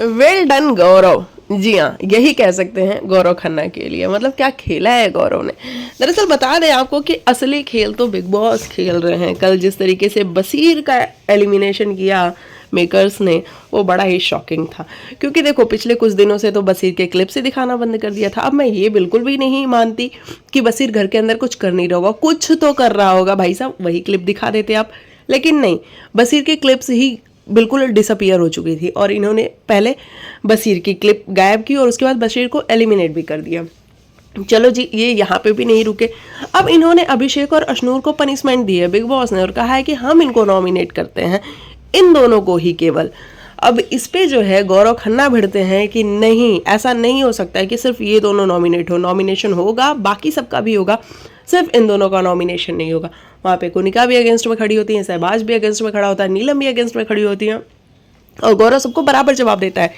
Well done गौरव। जी हाँ, यही कह सकते हैं गौरव खन्ना के लिए। मतलब क्या खेला है गौरव ने। दरअसल बता दें आपको कि असली खेल तो बिग बॉस खेल रहे हैं। कल जिस तरीके से बसीर का एलिमिनेशन किया मेकर्स ने, वो बड़ा ही शॉकिंग था। क्योंकि देखो पिछले कुछ दिनों से तो बसीर के क्लिप से दिखाना बंद कर दिया था। अब मैं ये बिल्कुल भी नहीं मानती कि बसीर घर के अंदर कुछ कर नहीं रहा होगा, कुछ तो कर रहा होगा भाई साहब, वही क्लिप दिखा देते आप। लेकिन नहीं, बसीर के क्लिप्स ही बिल्कुल डिसअपियर हो चुकी थी और इन्होंने पहले बसीर की क्लिप गायब की और उसके बाद बसीर को एलिमिनेट भी कर दिया। चलो जी, ये यहाँ पे भी नहीं रुके। अब इन्होंने अभिषेक और अशनूर को पनिशमेंट दी है बिग बॉस ने और कहा है कि हम इनको नॉमिनेट करते हैं, इन दोनों को ही केवल। अब इस पे जो है गौरव खन्ना भिड़ते हैं कि नहीं, ऐसा नहीं हो सकता है कि सिर्फ ये दोनों नॉमिनेट हो। नॉमिनेशन होगा, बाकी सबका भी होगा, सिर्फ इन दोनों का नॉमिनेशन नहीं होगा। वहाँ पे कुनिका भी अगेंस्ट में खड़ी होती है, सहबाज भी अगेंस्ट में खड़ा होता है, नीलम भी अगेंस्ट में खड़ी होती है और गौरव सबको बराबर जवाब देता है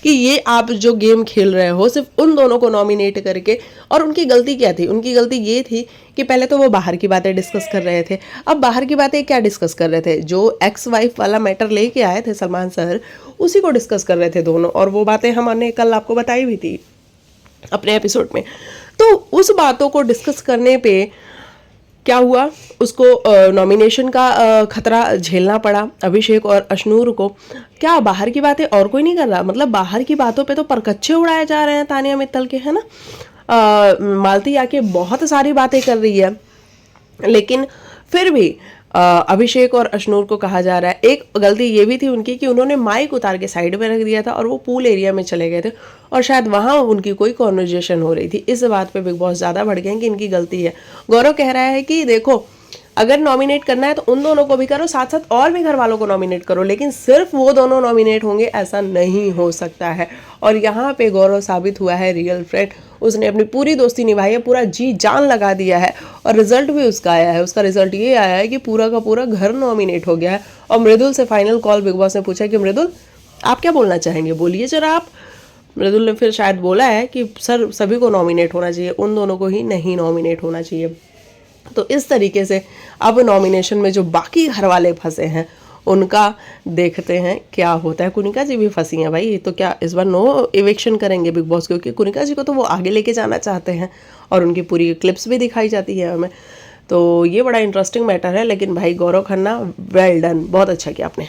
कि ये आप जो गेम खेल रहे हो सिर्फ उन दोनों को नॉमिनेट करके। और उनकी गलती क्या थी? उनकी गलती ये थी कि पहले तो वो बाहर की बातें डिस्कस कर रहे थे। अब बाहर की बातें क्या डिस्कस कर रहे थे? जो एक्स वाइफ वाला मैटर लेके आए थे सलमान सर, उसी को डिस्कस कर रहे थे दोनों। और वो बातें हमने कल आपको बताई भी थी अपने एपिसोड में। तो उस बातों को डिस्कस करने पे क्या हुआ, उसको नॉमिनेशन का खतरा झेलना पड़ा अभिषेक और अशनूर को। क्या बाहर की बातें और कोई नहीं कर रहा? मतलब बाहर की बातों पे तो परकच्चे उड़ाए जा रहे हैं तानिया मित्तल के, है ना। मालती आके बहुत सारी बातें कर रही है, लेकिन फिर भी अभिषेक और अशनूर को कहा जा रहा है। एक गलती ये भी थी उनकी कि उन्होंने माइक उतार के साइड में रख दिया था और वो पूल एरिया में चले गए थे और शायद वहाँ उनकी कोई कॉन्वर्जेशन हो रही थी। इस बात पे बिग बॉस ज़्यादा भड़के हैं कि इनकी गलती है। गौरव कह रहा है कि देखो, अगर नॉमिनेट करना है तो उन दोनों को भी करो, साथ साथ और भी घर वालों को नॉमिनेट करो, लेकिन सिर्फ वो दोनों नॉमिनेट होंगे ऐसा नहीं हो सकता है। और यहाँ पे गौरव साबित हुआ है रियल फ्रेंड। उसने अपनी पूरी दोस्ती निभाई है, पूरा जी जान लगा दिया है और रिजल्ट भी उसका आया है। उसका रिजल्ट ये आया है कि पूरा का पूरा घर नॉमिनेट हो गया है। और मृदुल से फाइनल कॉल बिग बॉस ने पूछा कि मृदुल आप क्या बोलना चाहेंगे, बोलिए जरा आप। मृदुल ने फिर शायद बोला है कि सर सभी को नॉमिनेट होना चाहिए, उन दोनों को ही नहीं नॉमिनेट होना चाहिए। तो इस तरीके से अब नॉमिनेशन में जो बाकी घर वाले फंसे हैं उनका देखते हैं क्या होता है। कुनिका जी भी फंसी हैं भाई, तो क्या इस बार नो इविक्शन करेंगे बिग बॉस? क्योंकि कुनिका जी को तो वो आगे लेके जाना चाहते हैं और उनकी पूरी क्लिप्स भी दिखाई जाती है हमें। तो ये बड़ा इंटरेस्टिंग मैटर है। लेकिन भाई गौरव खन्ना, वेल डन, बहुत अच्छा किया आपने।